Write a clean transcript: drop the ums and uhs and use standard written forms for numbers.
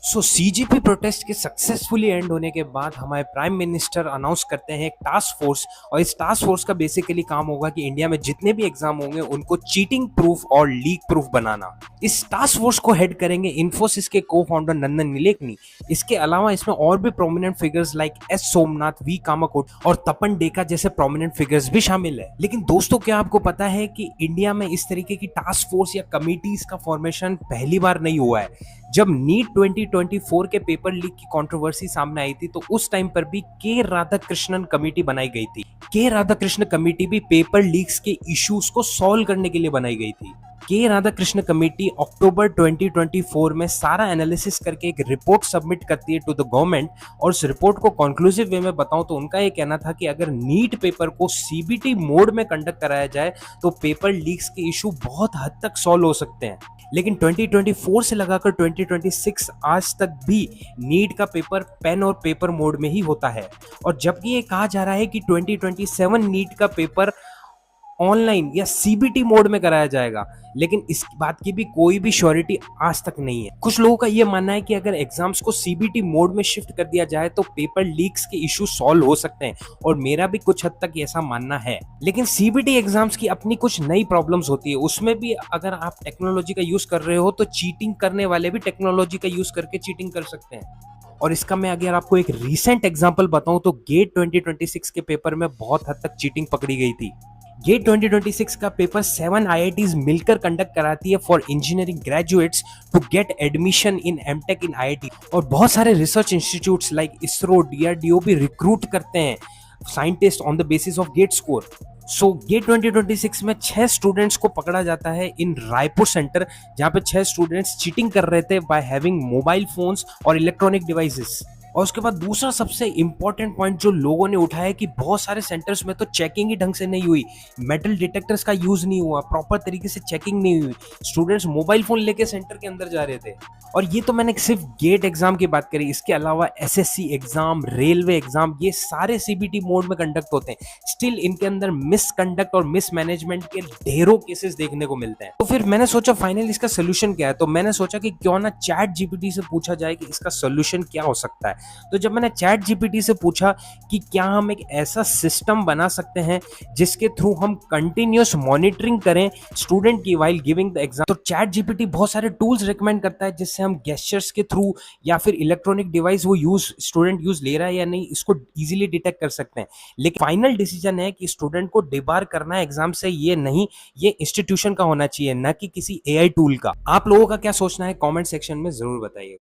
CJP protest के successfully and होने के बाद हमारे प्राइम मिनिस्टर अनाउंस करते हैं एक टास्क फोर्स। और इस टास्क फोर्स का बेसिकली काम होगा कि इंडिया में जितने भी एग्जाम होंगे उनको चीटिंग प्रूफ और लीक प्रूफ बनाना। इस टास्क फोर्स को हेड करेंगे इन्फोसिस के को फाउंडर नंदन नीलेकनी। इसके अलावा इसमें और भी prominent figures like S Somnath, V Kamakoti और तपन डेका जैसे प्रोमिनेंट फिगर्स भी शामिल है। लेकिन दोस्तों, क्या आपको पता है कि इंडिया में इस तरीके की टास्क फोर्स या कमिटीज का फॉर्मेशन पहली बार नहीं हुआ है। जब नीट 2024 के पेपर लीक की कंट्रोवर्सी सामने आई थी तो उस टाइम पर भी के राधाकृष्णन कमेटी बनाई गई थी। के राधाकृष्ण कमेटी भी पेपर लीक्स के इश्यूज को सॉल्व करने के लिए बनाई गई थी। के राधाकृष्ण कमेटी अक्टूबर 2024 में सारा एनालिसिस करके एक रिपोर्ट सबमिट करती है टू द गवर्नमेंट। और उस रिपोर्ट को कंक्लूसिव वे में बताऊं तो उनका ये कहना था कि अगर नीट पेपर को सीबीटी मोड में कंडक्ट कराया जाए तो पेपर लीक्स के इशू बहुत हद तक सॉल्व हो सकते हैं। लेकिन 2024 से लगाकर 2026 आज तक भी नीट का पेपर पेन और पेपर मोड में ही होता है। और जबकि ये कहा जा रहा है कि 2027 नीट का पेपर ऑनलाइन या सीबीटी मोड में कराया जाएगा, लेकिन इस बात की भी कोई भी श्योरिटी आज तक नहीं है। कुछ लोगों का यह मानना है कि अगर एग्जाम्स को सीबीटी मोड में शिफ्ट कर दिया जाए तो पेपर लीक्स के इशू सॉल्व हो सकते हैं, और मेरा भी कुछ हद तक ऐसा मानना है। लेकिन सीबीटी एग्जाम्स की अपनी कुछ नई प्रॉब्लम्स होती है। उसमें भी अगर आप टेक्नोलॉजी का यूज कर रहे हो तो चीटिंग करने वाले भी टेक्नोलॉजी का यूज करके चीटिंग कर सकते हैं। और इसका मैं अगर आपको एक रीसेंट एग्जांपल बताऊं तो गेट 2026 के पेपर में बहुत हद तक चीटिंग पकड़ी गई थी। गेट 2026 का पेपर 7 आईआईटीज मिलकर कंडक्ट कराती है for engineering graduates to get admission in MTech in IIT. और बहुत सारे research institutes like ISRO, DRDO भी रिक्रूट करते हैं scientist on the basis of GATE score. So GATE 2026 में 6 स्टूडेंट्स को पकड़ा जाता है इन रायपुर सेंटर, जहां पे 6 स्टूडेंट्स चीटिंग कर रहे थे बाय हैविंग मोबाइल फोन्स और इलेक्ट्रॉनिक डिवाइसेस। और उसके बाद दूसरा सबसे इंपॉर्टेंट पॉइंट जो लोगों ने उठाया कि बहुत सारे सेंटर्स में तो चेकिंग ही ढंग से नहीं हुई, मेटल डिटेक्टर्स का यूज नहीं हुआ, प्रॉपर तरीके से चेकिंग नहीं हुई, स्टूडेंट्स मोबाइल फोन लेके सेंटर के अंदर जा रहे थे। और ये तो मैंने सिर्फ गेट एग्जाम की बात करी, इसके अलावा एसएससी एग्जाम, रेलवे एग्जाम, ये सारे सीबीटी मोड में कंडक्ट होते हैं। स्टिल इनके अंदर मिसकंडक्ट और मिसमैनेजमेंट के ढेरों केसेस देखने को मिलते हैं। तो फिर मैंने सोचा फाइनल इसका सोल्यूशन क्या है, तो मैंने सोचा कि क्यों ना चैट जीपीटी से पूछा जाए कि इसका सोल्यूशन क्या हो सकता है। तो जब मैंने चैट जीपीटी से पूछा कि क्या हम एक ऐसा सिस्टम बना सकते हैं जिसके थ्रू हम कंटिन्यूअस मॉनिटरिंग करें स्टूडेंट की वाइल गिविंग द एग्जाम, तो चैट जीपीटी बहुत सारे टूल्स रिकमेंड करता है जिससे हम गेस्चर्स के थ्रू या फिर इलेक्ट्रॉनिक डिवाइस वो स्टूडेंट यूज ले रहा है या नहीं, इसको इजीली डिटेक्ट कर सकते हैं। लेकिन फाइनल डिसीजन है कि स्टूडेंट को डिबार करना है एग्जाम से, ये नहीं, ये इंस्टीट्यूशन का होना चाहिए, ना कि किसी एआई टूल का। आप लोगों का क्या सोचना है कमेंट सेक्शन में जरूर बताइए।